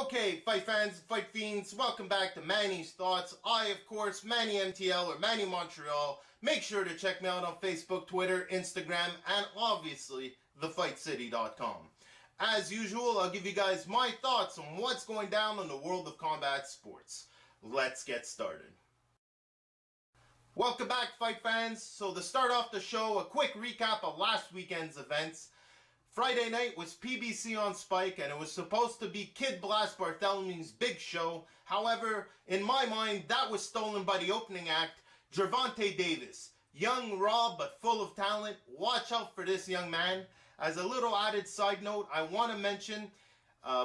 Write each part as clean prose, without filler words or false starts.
Okay, fight fans, fight fiends, welcome back to Manny's Thoughts. I, of course, Manny MTL or Manny Montreal. Make sure to check me out on Facebook, Twitter, Instagram, and obviously, thefightcity.com. As usual, I'll give you guys my thoughts on what's going down in the world of combat sports. Let's get started. Welcome back, fight fans. So to start off the show, a quick recap of last weekend's events. Friday night was PBC on Spike, and it was supposed to be Kid Blast Barthelme's big show. However, in my mind, that was stolen by the opening act, Gervonta Davis. Young, raw, but full of talent. Watch out for this young man. As a little added side note, I want to mention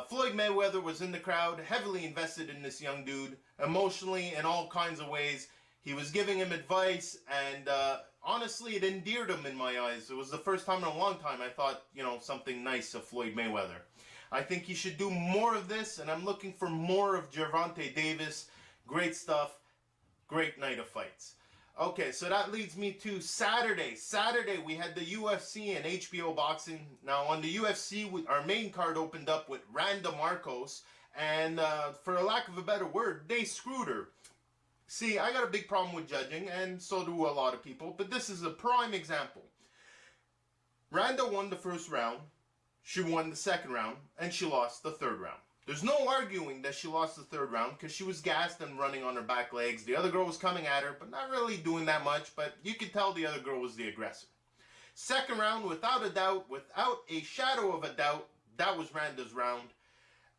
Floyd Mayweather was in the crowd, heavily invested in this young dude, emotionally in all kinds of ways. He was giving him advice, and honestly, it endeared him in my eyes. It was the first time in a long time I thought, something nice of Floyd Mayweather. I think he should do more of this, and I'm looking for more of Gervonta Davis. Great stuff. Great night of fights. Okay, so that leads me to Saturday. Saturday, we had the UFC and HBO boxing. Now, on the UFC, our main card opened up with Randa Markos, and for a lack of a better word, they screwed her. See, I got a big problem with judging, and so do a lot of people, but this is a prime example. Randa won the first round, she won the second round, and she lost the third round. There's no arguing that she lost the third round because she was gassed and running on her back legs. The other girl was coming at her, but not really doing that much, but you could tell the other girl was the aggressor. Second round, without a doubt, without a shadow of a doubt, that was Randa's round.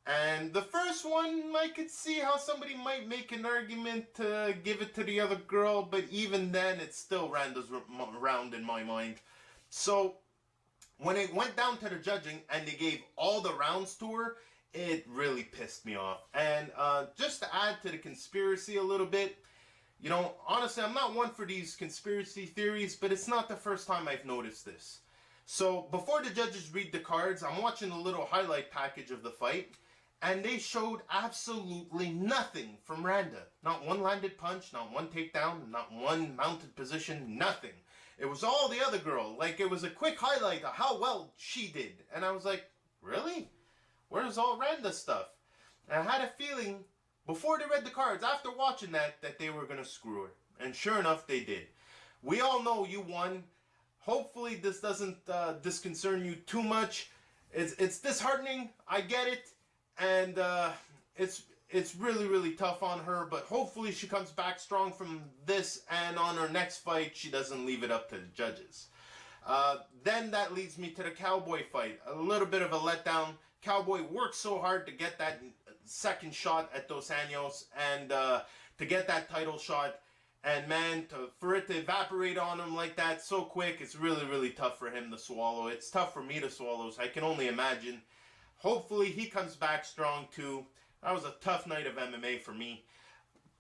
And the first one, I could see how somebody might make an argument to give it to the other girl, but even then, it's still Randa's round in my mind. So, when it went down to the judging and they gave all the rounds to her, it really pissed me off. And just to add to the conspiracy a little bit, honestly, I'm not one for these conspiracy theories, but it's not the first time I've noticed this. So, before the judges read the cards, I'm watching a little highlight package of the fight, and they showed absolutely nothing from Randa. Not one landed punch, not one takedown, not one mounted position, nothing. It was all the other girl. Like, it was a quick highlight of how well she did. And I was like, really? Where's all Randa's stuff? And I had a feeling, before they read the cards, after watching that they were going to screw her. And sure enough, they did. We all know you won. Hopefully this doesn't disconcern you too much. It's disheartening, I get it. And it's really, really tough on her, but hopefully she comes back strong from this, and on her next fight, she doesn't leave it up to the judges. Then that leads me to the Cowboy fight. A little bit of a letdown. Cowboy worked so hard to get that second shot at Dos Anjos, and to get that title shot. And man, for it to evaporate on him like that so quick, it's really, really tough for him to swallow. It's tough for me to swallow, so I can only imagine. Hopefully he comes back strong too. That was a tough night of MMA for me.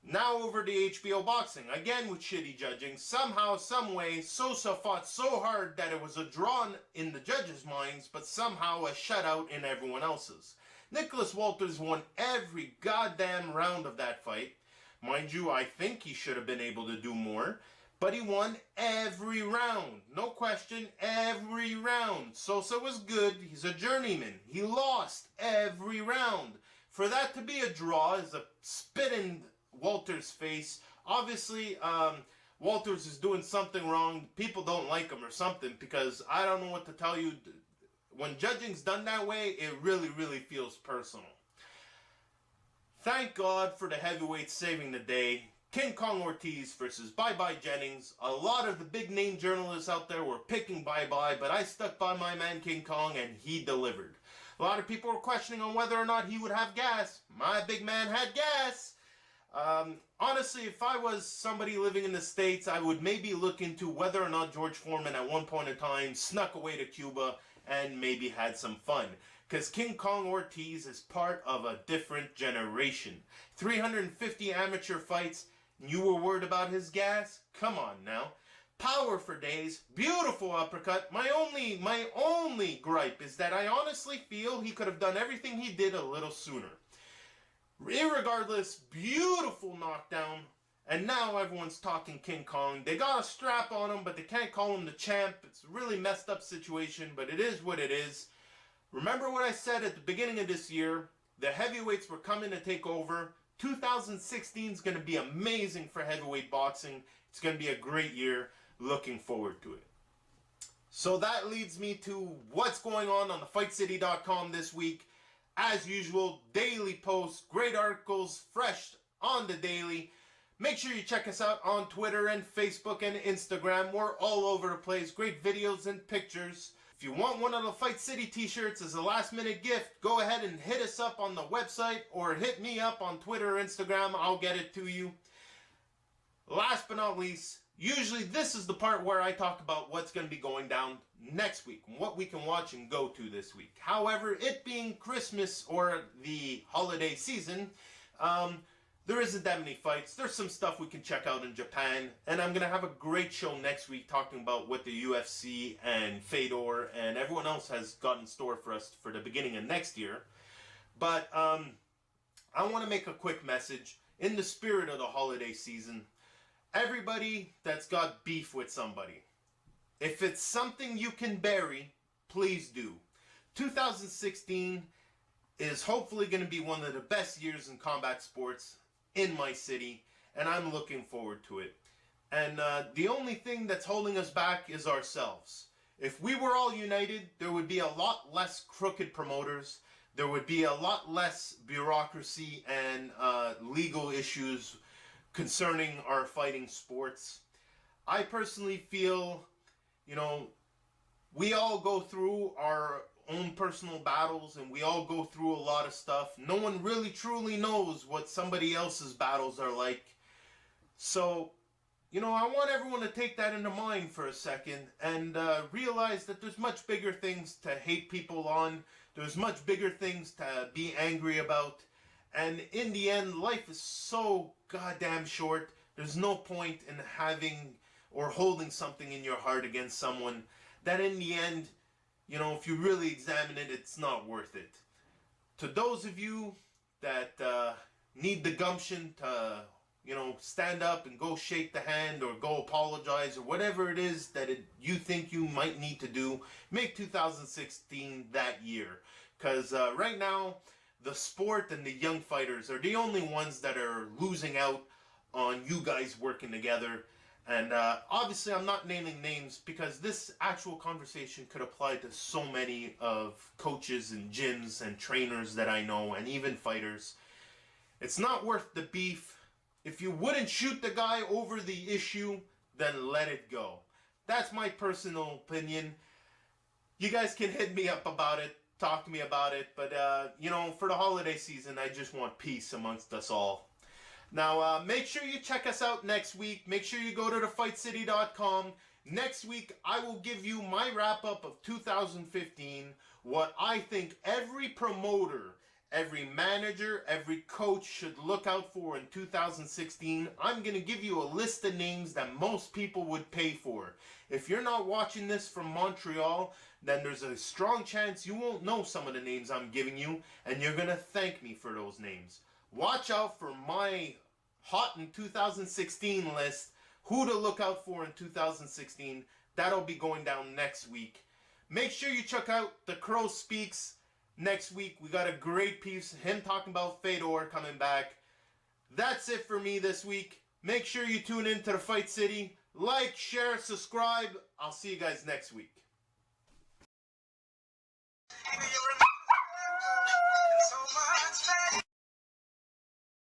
Now over to HBO boxing. Again with shitty judging. Somehow, someway, Sosa fought so hard that it was a draw in the judges' minds, but somehow a shutout in everyone else's. Nicholas Walters won every goddamn round of that fight. Mind you, I think he should have been able to do more. But he won every round. No question, every round. Sosa was good. He's a journeyman. He lost every round. For that to be a draw is a spit in Walters' face. Obviously, Walters is doing something wrong. People don't like him or something, because I don't know what to tell you. When judging's done that way, it really, really feels personal. Thank God for the heavyweights saving the day. King Kong Ortiz versus Bye Bye Jennings. A lot of the big name journalists out there were picking Bye Bye, but I stuck by my man King Kong, and he delivered. A lot of people were questioning on whether or not he would have gas. My big man had gas. Honestly, if I was somebody living in the States, I would maybe look into whether or not George Foreman at one point in time snuck away to Cuba and maybe had some fun. Because King Kong Ortiz is part of a different generation. 350 amateur fights. You were worried about his gas? Come on now. Power for days. Beautiful uppercut. My only gripe is that I honestly feel he could have done everything he did a little sooner. Irregardless, beautiful knockdown. And now everyone's talking King Kong. They got a strap on him, but they can't call him the champ. It's a really messed up situation, but it is what it is. Remember what I said at the beginning of this year. The heavyweights were coming to take over. 2016 is going to be amazing for heavyweight boxing. It's going to be a great year. Looking forward to it. So that leads me to what's going on thefightcity.com this week. As usual, daily posts, great articles, fresh on the daily. Make sure you check us out on Twitter and Facebook and Instagram. We're all over the place. Great videos and pictures. If you want one of the Fight City t-shirts as a last minute gift, go ahead and hit us up on the website or hit me up on Twitter or Instagram. I'll get it to you. Last but not least, usually this is the part where I talk about what's going to be going down next week, what we can watch and go to this week. However, it being Christmas or the holiday season, there isn't that many fights. There's some stuff we can check out in Japan, and I'm going to have a great show next week talking about what the UFC and Fedor and everyone else has got in store for us for the beginning of next year. But I want to make a quick message in the spirit of the holiday season. Everybody that's got beef with somebody, if it's something you can bury, please do. 2016 is hopefully going to be one of the best years in combat sports in my city, and I'm looking forward to it. And the only thing that's holding us back is ourselves. If we were all united, there would be a lot less crooked promoters. There would be a lot less bureaucracy and legal issues concerning our fighting sports. I personally feel, we all go through our own personal battles and we all go through a lot of stuff. No one really truly knows what somebody else's battles are like. So, I want everyone to take that into mind for a second and realize that there's much bigger things to hate people on. There's much bigger things to be angry about. And in the end, life is so goddamn short. There's no point in having or holding something in your heart against someone that in the end, if you really examine it, it's not worth it. To those of you that need the gumption to, stand up and go shake the hand or go apologize or whatever it is that you think you might need to do, make 2016 that year. Because right now, the sport and the young fighters are the only ones that are losing out on you guys working together. And obviously I'm not naming names because this actual conversation could apply to so many of coaches and gyms and trainers that I know and even fighters. It's not worth the beef. If you wouldn't shoot the guy over the issue, then let it go. That's my personal opinion. You guys can hit me up about it. Talk to me about it, but for the holiday season, I just want peace amongst us all. Now, make sure you check us out next week. Make sure you go to thefightcity.com. Next week, I will give you my wrap-up of 2015, what I think every promoter, every manager, every coach should look out for in 2016. I'm going to give you a list of names that most people would pay for. If you're not watching this from Montreal, then there's a strong chance you won't know some of the names I'm giving you, and you're going to thank me for those names. Watch out for my Hot in 2016 list, who to look out for in 2016. That'll be going down next week. Make sure you check out The Crow Speaks next week. We got a great piece, him talking about Fedor coming back. That's it for me this week. Make sure you tune in to the Fight City. Like, share, subscribe. I'll see you guys next week.